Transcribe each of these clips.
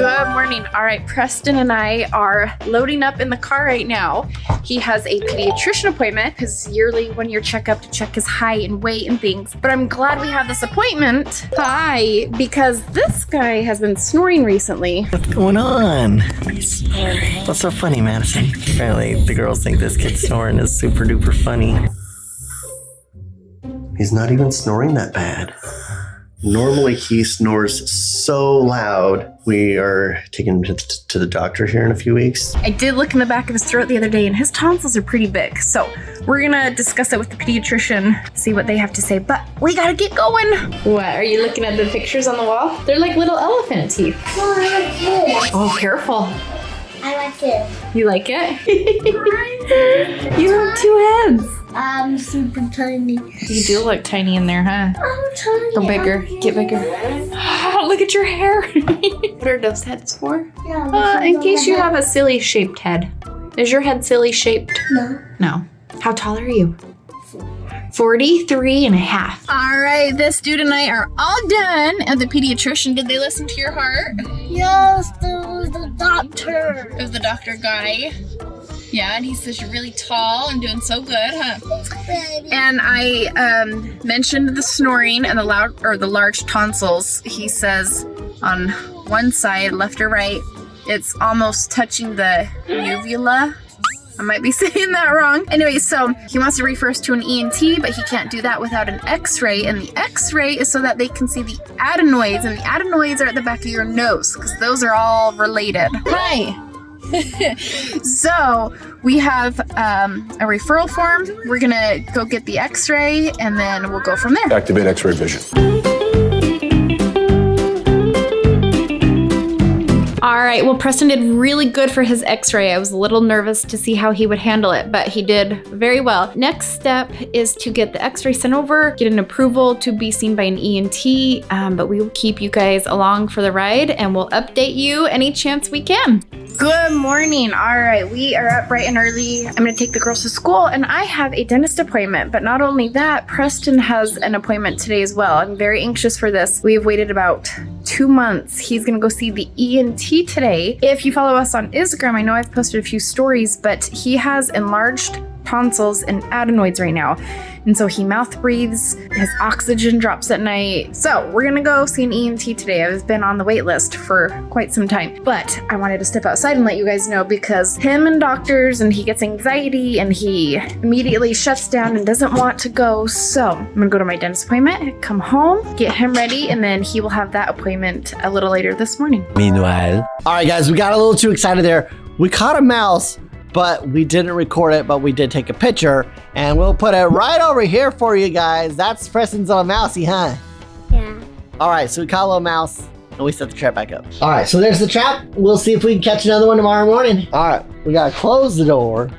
Good morning. All right, Preston and I are loading up in the car right now. He has a pediatrician appointment, his yearly 1-year checkup to check his height and weight and things. But I'm glad we have this appointment. Hi, because this guy has been snoring recently. What's going on? What's so funny, Madison? Apparently the girls think this kid snoring is super duper funny. He's not even snoring that bad. Normally he snores so loud. We are taking him to the doctor here in a few weeks. I did look in the back of his throat the other day and his tonsils are pretty big. So we're gonna discuss it with the pediatrician, see what they have to say, but we gotta get going. What, are you looking at the pictures on the wall? They're like little elephant teeth. Oh, I like this. Oh, careful. I like this. You like it? You have 2 heads. I'm super tiny. You do look tiny in there, huh? I'm tiny. Go bigger. Get bigger. Look at your hair. What are those heads for? In case you have a silly shaped head. Is your head silly shaped? No. No. How tall are you? 43 and a half. All right, this dude and I are all done at the pediatrician. Did they listen to your heart? Yes, there was the doctor. It was the doctor guy. Yeah, and he says you're really tall and doing so good, huh? Baby. And I mentioned the snoring and the large tonsils. He says on one side, left or right, it's almost touching the uvula. I might be saying that wrong. Anyway, so he wants to refer us to an ENT, but he can't do that without an x-ray. And the x-ray is so that they can see the adenoids. And the adenoids are at the back of your nose because those are all related. Hi. So we have a referral form. We're gonna go get the x-ray and then we'll go from there. Activate x-ray vision. All right, well, Preston did really good for his x-ray. I was a little nervous to see how he would handle it, but he did very well. Next step is to get the x-ray sent over, get an approval to be seen by an ENT, but we will keep you guys along for the ride and we'll update you any chance we can. Good morning. All right, we are up bright and early. I'm gonna take the girls to school and I have a dentist appointment, but not only that, Preston has an appointment today as well. I'm very anxious for this. We have waited about 2 months. He's gonna go see the ENT today. If you follow us on Instagram, I know I've posted a few stories, but he has enlarged tonsils and adenoids right now. And so he mouth breathes, his oxygen drops at night. So we're gonna go see an ENT today. I've been on the wait list for quite some time, but I wanted to step outside and let you guys know because him and doctors and he gets anxiety and he immediately shuts down and doesn't want to go. So I'm gonna go to my dentist appointment, come home, get him ready, and then he will have that appointment a little later this morning. Meanwhile. All right, guys, we got a little too excited there. We caught a mouse, but we didn't record it, but we did take a picture and we'll put it right over here for you guys. That's Preston's little mousey, huh? Yeah. All right, so we caught a little mouse and we set the trap back up. All right, so there's the trap. We'll see if we can catch another one tomorrow morning. All right, we gotta close the door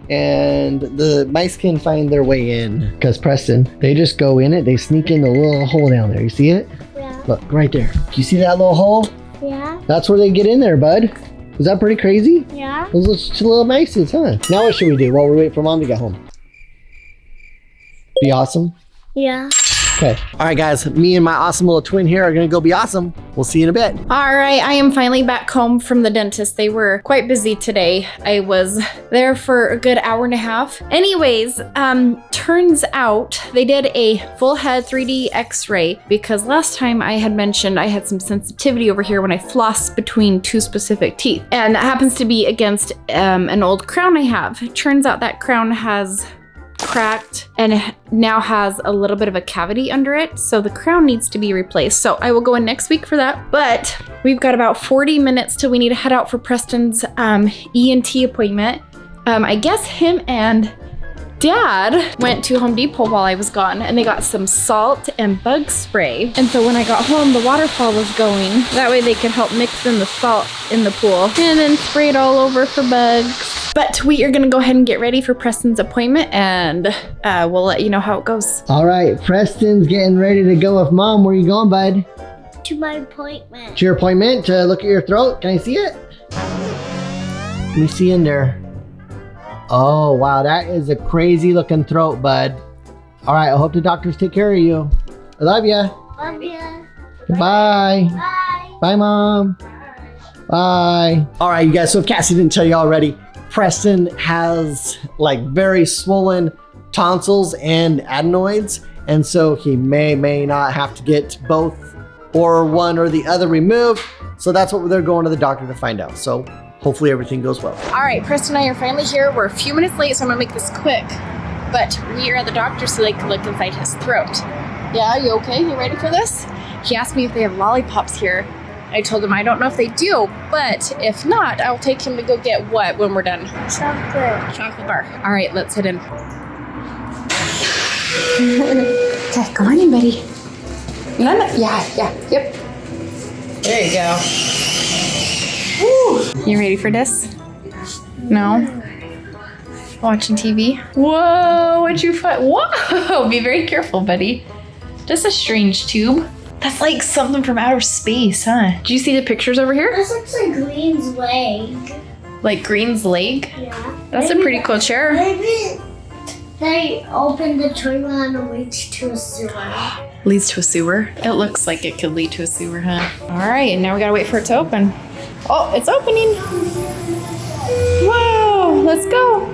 and the mice can find their way in because Preston, they just go in it. They sneak in the little hole down there. You see it? Yeah. Look, right there. Do you see that little hole? Yeah. That's where they get in there, bud. Is that pretty crazy? Yeah. Those little mices, huh? Now what should we do while we wait for Mom to get home? Be awesome? Yeah. Okay. All right, guys. Me and my awesome little twin here are going to go be awesome. We'll see you in a bit. All right, I am finally back home from the dentist. They were quite busy today. I was there for a good hour and a half. Anyways, turns out they did a full head 3D x-ray because last time I had mentioned I had some sensitivity over here when I floss between 2 specific teeth. And that happens to be against an old crown I have. It turns out that crown has cracked and it now has a little bit of a cavity under it, so the crown needs to be replaced. So I will go in next week for that, but we've got about 40 minutes till we need to head out for Preston's ENT appointment. I guess him and Dad went to Home Depot while I was gone and they got some salt and bug spray. And so when I got home, the waterfall was going. That way they could help mix in the salt in the pool and then spray it all over for bugs. But we are gonna go ahead and get ready for Preston's appointment and we'll let you know how it goes. All right, Preston's getting ready to go with Mom. Where are you going, bud? To my appointment. To your appointment to look at your throat? Can I see it? Let me see in there. Oh, wow, that is a crazy looking throat, bud. All right, I hope the doctors take care of you. I love ya. Love ya. Bye. Bye. Bye, Mom. Bye. All right, you guys, so if Cassie didn't tell you already, Preston has like very swollen tonsils and adenoids. And so he may not have to get both or one or the other removed. So that's what they're going to the doctor to find out. So hopefully everything goes well. All right, Preston and I are finally here. We're a few minutes late, so I'm gonna make this quick. But we are at the doctor so they can look inside his throat. Yeah, you okay? You ready for this? He asked me if they have lollipops here. I told him I don't know if they do, but if not, I'll take him to go get what when we're done? Chocolate bar. All right, let's head in. Okay, come on in, buddy. No, yep. There you go. Woo. You ready for this? No? Watching TV? Whoa, what'd you find? Whoa, be very careful, buddy. Just a strange tube. That's like something from outer space, huh? Did you see the pictures over here? This looks like Green's leg. Like Green's leg? Yeah. That's maybe a pretty cool chair. Maybe they opened the toilet and it leads to a sewer. Leads to a sewer? It looks like it could lead to a sewer, huh? All right, and now we gotta wait for it to open. Oh, it's opening. Whoa, let's go.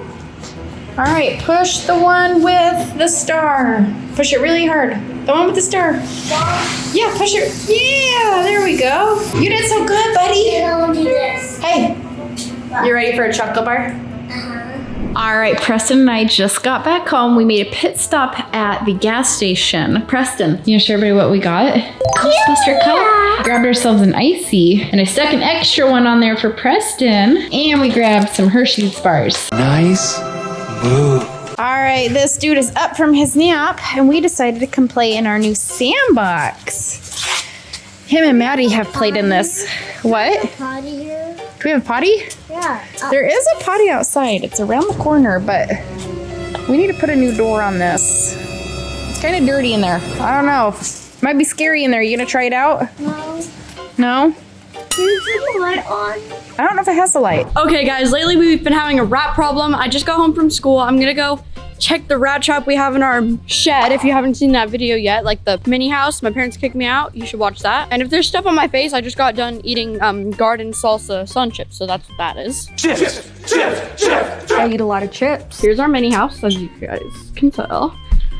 All right, push the one with the star. Push it really hard. The one with the star. Yeah, push it. Yeah, there we go. You did so good, buddy. And I'll do this. Hey, you ready for a chocolate bar? All right, Preston and I just got back home. We made a pit stop at the gas station. Preston, you wanna show everybody what we got? Ghostbuster cup. Grabbed ourselves an icy, and I stuck an extra one on there for Preston. And we grabbed some Hershey's bars. Nice move. All right, this dude is up from his nap, and we decided to come play in our new sandbox. Him and Maddie have played in this. What? Potty here? Do we have a potty? Yeah. There is a potty outside. It's around the corner, but we need to put a new door on this. It's kind of dirty in there. I don't know. Might be scary in there. You gonna try it out? No. No? Can you put the light on? I don't know if it has a light. Okay guys, lately we've been having a rat problem. I just got home from school. I'm gonna go check the rat trap we have in our shed. If you haven't seen that video yet, like the mini house, my parents kicked me out. You should watch that. And if there's stuff on my face, I just got done eating garden salsa sun chips. So that's what that is. Chips. I eat a lot of chips. Here's our mini house, as you guys can tell.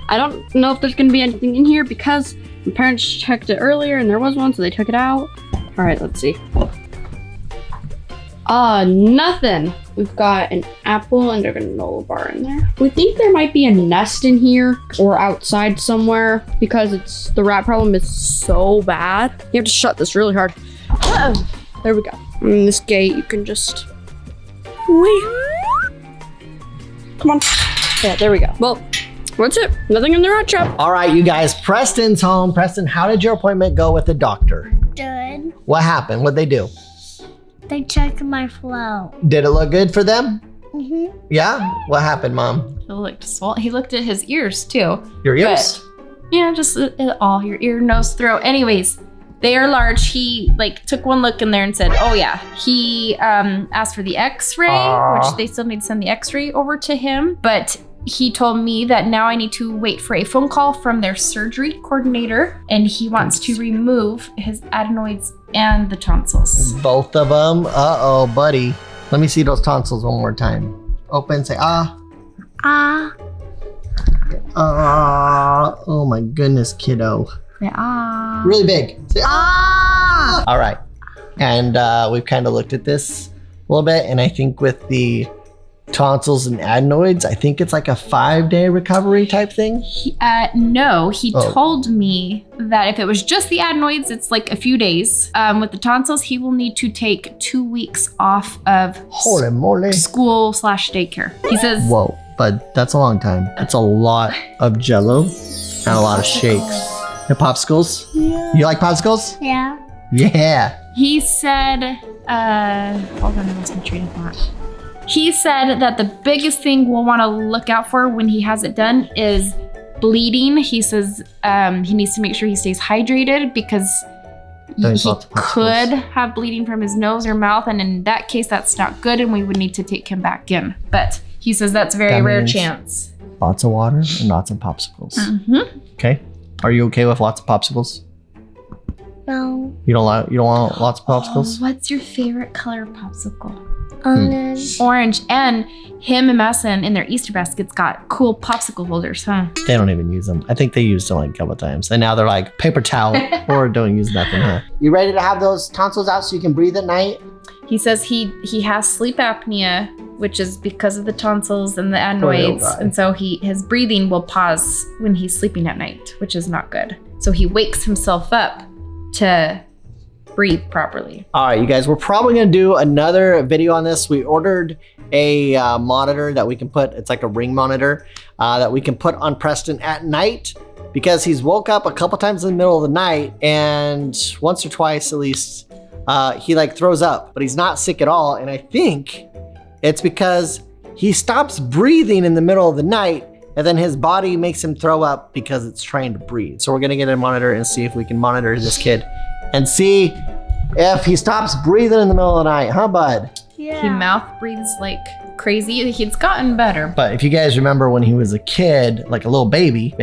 I don't know if there's gonna be anything in here because my parents checked it earlier and there was one, so they took it out. All right, let's see. Nothing. We've got an apple and a granola bar in there. We think there might be a nest in here or outside somewhere because the rat problem is so bad. You have to shut this really hard. There we go. And this gate, you can just wait. Come on. Yeah, there we go. Well, that's it. Nothing in the rat trap. All right, you guys, Preston's home. Preston, how did your appointment go with the doctor? Good. What happened? What'd they do? They checked my flow. Did it look good for them? Mm-hmm. Yeah? What happened, Mom? He looked at his ears too. Your ears? Yeah, just all your ear, nose, throat. Anyways, they are large. He took one look in there and said, oh yeah. He asked for the x-ray, which they still need to send the x-ray over to him. But he told me that now I need to wait for a phone call from their surgery coordinator, and he wants to remove his adenoids and the tonsils. Both of them? Uh-oh, buddy. Let me see those tonsils one more time. Open, say ah. Ah. Ah. Oh my goodness, kiddo. Say ah. Really big. Say ah. All right. And we've kind of looked at this a little bit, and I think with the tonsils and adenoids, I think it's like a 5-day recovery type thing. No, he told me that if it was just the adenoids, it's like a few days. With the tonsils, he will need to take 2 weeks off of Holy moly. school/daycare. He says, whoa, but that's a long time. That's a lot of jello and a lot of shakes. And popsicles? Yeah. You like popsicles? Yeah. Yeah. he said, hold on, I lost my train of thought. He said that the biggest thing we'll want to look out for when he has it done is bleeding. He says he needs to make sure he stays hydrated because he could have bleeding from his nose or mouth, and in that case, that's not good, and we would need to take him back in. But he says that's a very rare chance. Lots of water and lots of popsicles. Mm-hmm. Okay. Are you okay with lots of popsicles? No. You don't want lots of popsicles? Oh, what's your favorite color of popsicle? Orange. Orange. And him and Madison in their Easter baskets got cool popsicle holders, huh? They don't even use them. I think they used them like a couple times. And now they're like paper towel or don't use nothing, huh? You ready to have those tonsils out so you can breathe at night? He says he has sleep apnea, which is because of the tonsils and the adenoids. And so his breathing will pause when he's sleeping at night, which is not good. So he wakes himself up to breathe properly. All right, you guys, we're probably gonna do another video on this. We ordered a monitor that we can put, it's like a ring monitor that we can put on Preston at night because he's woke up a couple times in the middle of the night and once or twice at least, he like throws up, but he's not sick at all. And I think it's because he stops breathing in the middle of the night and then his body makes him throw up because it's trying to breathe. So we're gonna get a monitor and see if we can monitor this kid and see if he stops breathing in the middle of the night, huh, bud? Yeah. He mouth breathes like crazy. He's gotten better. But if you guys remember when he was a kid, like a little baby,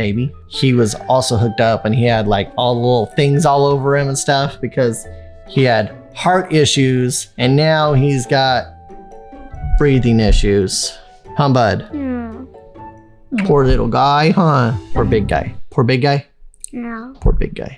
he was also hooked up and he had like all the little things all over him and stuff because he had heart issues and now he's got breathing issues. Huh, bud? Yeah. Poor little guy, huh? Poor big guy. Poor big guy? No. Poor big guy.